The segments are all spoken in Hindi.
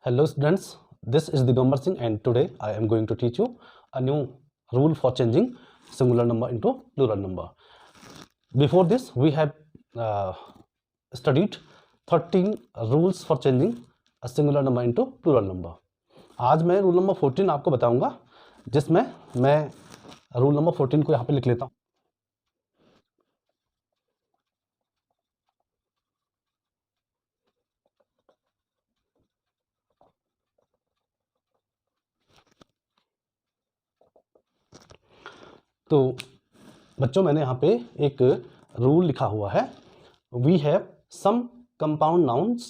Hello students, this is Digambar Singh and today I am going to teach you a new rule for changing singular number into plural number. Before this we have studied 13 rules for changing a singular number into plural number. आज मैं रूल नंबर 14 आपको बताऊंगा, जिसमें मैं रूल नंबर 14 को यहाँ पे लिख लेता हूँ. तो बच्चों मैंने यहाँ पे एक रूल लिखा हुआ है. We have some compound nouns.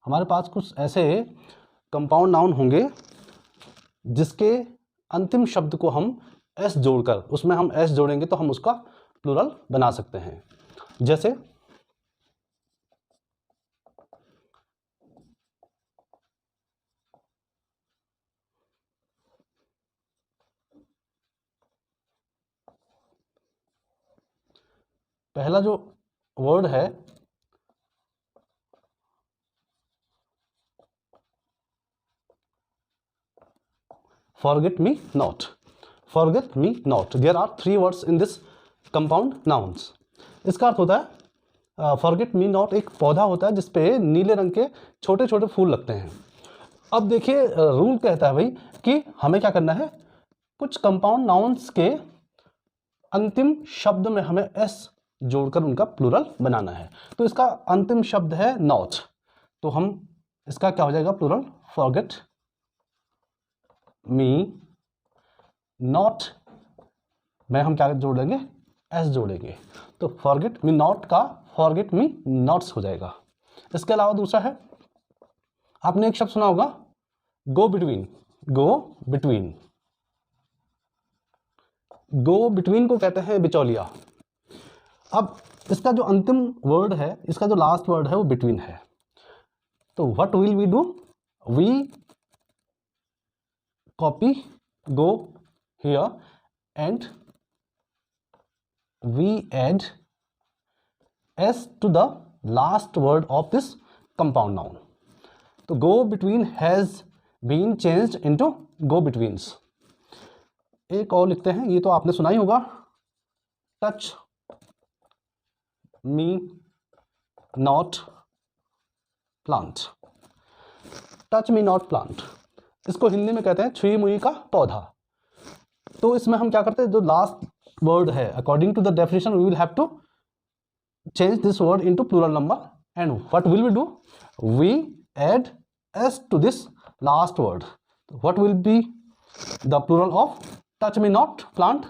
हमारे पास कुछ ऐसे कंपाउंड नाउन होंगे जिसके अंतिम शब्द को हम एस जोड़कर, उसमें हम एस जोड़ेंगे तो हम उसका प्लूरल बना सकते हैं. जैसे पहला जो वर्ड है forget me not. Forget me not. There are three words in this compound nouns. इसका अर्थ होता है forget me not एक पौधा होता है जिसपे नीले रंग के छोटे छोटे फूल लगते हैं. अब देखिए रूल कहता है भाई कि हमें क्या करना है, कुछ कंपाउंड नाउन्स के अंतिम शब्द में हमें एस जोड़कर उनका प्लूरल बनाना है. तो इसका अंतिम शब्द है नॉट, तो हम इसका क्या हो जाएगा प्लूरल, फॉरगेट मी नॉट में हम क्या जोड़ लेंगे, एस जोड़ेंगे. तो फॉरगेट मी नॉट का फॉरगेट मी नॉट्स हो जाएगा. इसके अलावा दूसरा है, आपने एक शब्द सुना होगा गो बिटवीन. गो बिटवीन, गो बिटवीन को कहते हैं बिचौलिया. अब इसका जो अंतिम वर्ड है, इसका जो लास्ट वर्ड है वो बिटवीन है. तो what will we do, we copy go here and we add s to the last word of this compound noun. तो go between has been changed into go betweens. एक और लिखते हैं, ये तो आपने सुना ही होगा, touch me not plant. touch me not plant, इसको हिंदी में कहते हैं छुई मुई का पौधा. तो इसमें हम क्या करते हैं, जो लास्ट वर्ड है according to the definition we will have to change this word into plural number. And what will we do, we add S to this last word. What will be the plural of touch me not plant.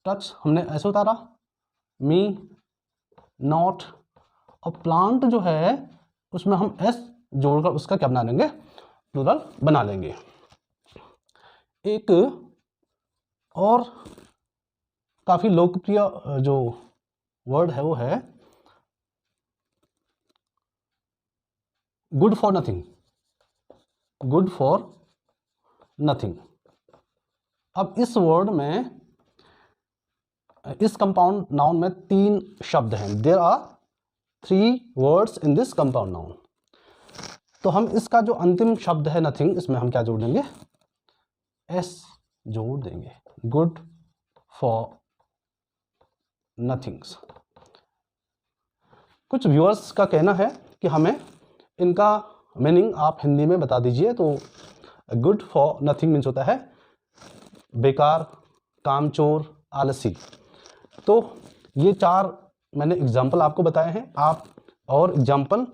Touch हमने ऐसे उतारा, मी नॉट, और प्लांट जो है उसमें हम एस जोड़कर उसका क्या बना लेंगे, प्लूरल बना लेंगे. एक और काफी लोकप्रिय जो वर्ड है वो है good for nothing. Good for nothing. अब इस वर्ड में, इस कंपाउंड नाउन में 3 शब्द हैं. There are 3 words in this compound noun. तो हम इसका जो अंतिम शब्द है नथिंग, इसमें हम क्या जोड़ देंगे, एस जोड़ देंगे. Good for nothings. कुछ व्यूअर्स का कहना है कि हमें इनका मीनिंग आप हिंदी में बता दीजिए. तो गुड फॉर नथिंग मीन्स होता है बेकार, कामचोर, आलसी. तो ये 4 मैंने एग्जाम्पल आपको बताए हैं. आप और एग्जाम्पल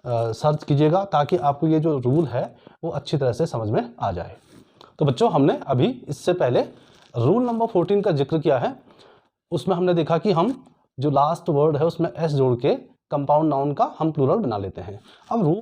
सर्च कीजिएगा ताकि आपको ये जो रूल है वो अच्छी तरह से समझ में आ जाए. तो बच्चों हमने अभी इससे पहले रूल नंबर 14 का जिक्र किया है. उसमें हमने देखा कि हम जो लास्ट वर्ड है उसमें एस जोड़ के कंपाउंड नाउन का हम प्लूरल बना लेते हैं. अब रूल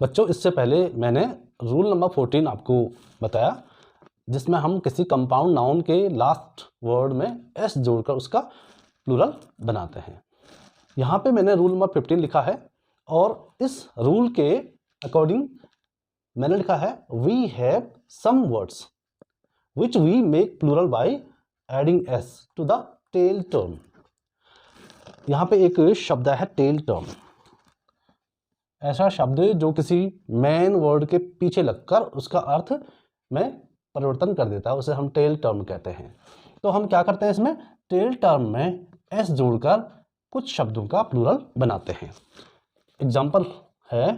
बच्चों इससे पहले मैंने रूल नंबर 14 आपको बताया जिसमें हम किसी कंपाउंड नाउन के लास्ट वर्ड में एस जोड़कर उसका प्लूरल बनाते हैं। यहाँ पे मैंने रूल नंबर 15 लिखा है और इस रूल के अकॉर्डिंग मैंने लिखा है we have some words which we make plural by adding S to the tail term. यहाँ पे एक शब्द है टेल टर्म, ऐसा शब्द जो किसी मेन वर्ड के पीछे लगकर उसका अर्थ में परिवर्तन कर देता है, उसे हम टेल टर्म कहते हैं। तो हम क्या करते हैं, इसमें टेल टर्म में एस जोड़कर कुछ शब्दों का प्लूरल बनाते हैं। एग्जाम्पल है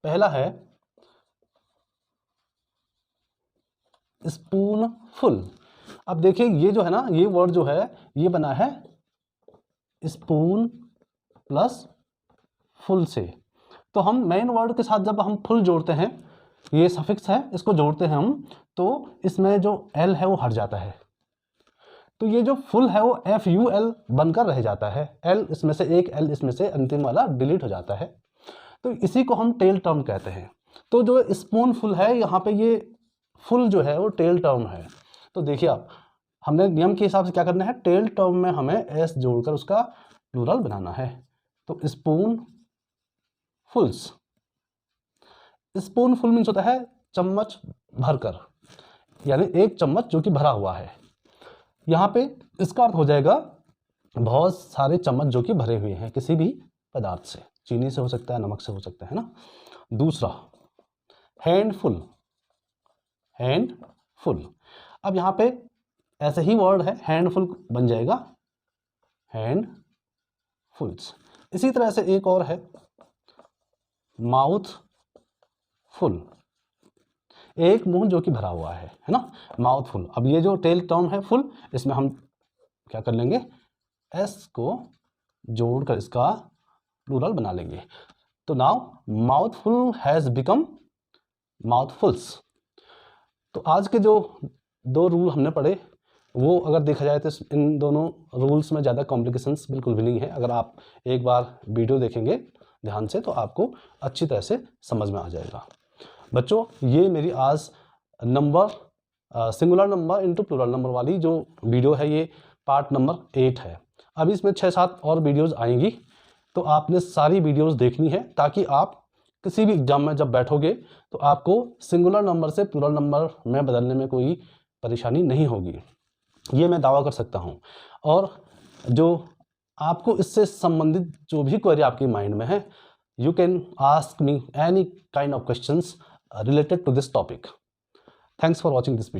पहला है स्पून फुल। अब देखिए ये जो है ना, ये वर्ड जो है ये बना है स्पून प्लस फुल से। तो हम मेन वर्ड के साथ जब हम फुल जोड़ते हैं, ये सफिक्स है, इसको जोड़ते हैं हम, तो इसमें जो एल है वो हट जाता है। तो ये जो फुल है वो FUL बनकर रह जाता है, एल इसमें से एक एल इसमें से अंतिम वाला डिलीट हो जाता है। तो इसी को हम टेल टर्म कहते हैं। तो जो स्पून फुल है, यहाँ पे ये फुल जो है वो टेल टर्म है। तो देखिए आप, हमने नियम के हिसाब से क्या करना है, टेल टर्म में हमें एस जोड़कर उसका प्लूरल बनाना है। तो स्पून फुल्स। स्पून फुल मीन्स होता है चम्मच भरकर, यानी एक चम्मच जो कि भरा हुआ है। यहाँ पे इसका अर्थ हो जाएगा बहुत सारे चम्मच जो कि भरे हुए हैं किसी भी पदार्थ से, चीनी से हो सकता है, नमक से हो सकता है ना। दूसरा हैंडफुल, हैंडफुल। अब यहाँ पे ऐसे ही वर्ड है, हैंडफुल बन जाएगा हैंडफुल्स। इसी तरह से एक और है माउथ फुल, एक मुंह जो कि भरा हुआ है ना, माउथ फुल। अब ये जो टेल टर्म है फुल, इसमें हम क्या कर लेंगे, एस को जोड़कर इसका प्लूरल बना लेंगे। तो नाउ माउथफुल हैज बिकम माउथफुल्स। तो आज के जो दो रूल हमने पढ़े, वो अगर देखा जाए तो इन दोनों रूल्स में ज़्यादा कॉम्प्लिकेशंस बिल्कुल भी नहीं है। अगर आप एक बार वीडियो देखेंगे ध्यान से तो आपको अच्छी तरह से समझ में आ जाएगा। बच्चों, ये मेरी आज singular number into plural number वाली जो वीडियो है, ये पार्ट नंबर 8 है। अभी इसमें 6-7 और वीडियोज़ आएंगी, तो आपने सारी वीडियोज़ देखनी है ताकि आप किसी भी एग्जाम में जब बैठोगे तो आपको सिंगुलर नंबर से प्लूरल नंबर में बदलने में कोई परेशानी नहीं होगी, ये मैं दावा कर सकता हूँ। और जो आपको इससे संबंधित जो भी क्वेरी आपके माइंड में है, you can ask me any kind of questions related to this topic. Thanks for watching this video.